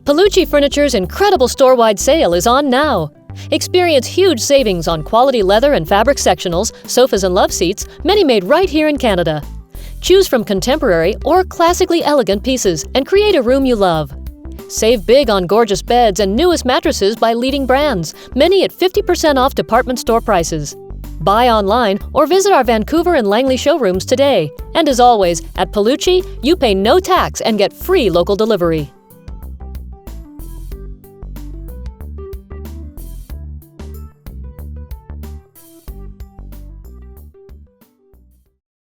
Pallucci Furniture's incredible store-wide sale is on now. Experience huge savings on quality leather and fabric sectionals, sofas and love seats, many made right here in Canada. Choose from contemporary or classically elegant pieces and create a room you love. Save big on gorgeous beds and newest mattresses by leading brands, many at 50% off department store prices. Buy online or visit our Vancouver and Langley showrooms today. And as always, at Pallucci, you pay no tax and get free local delivery.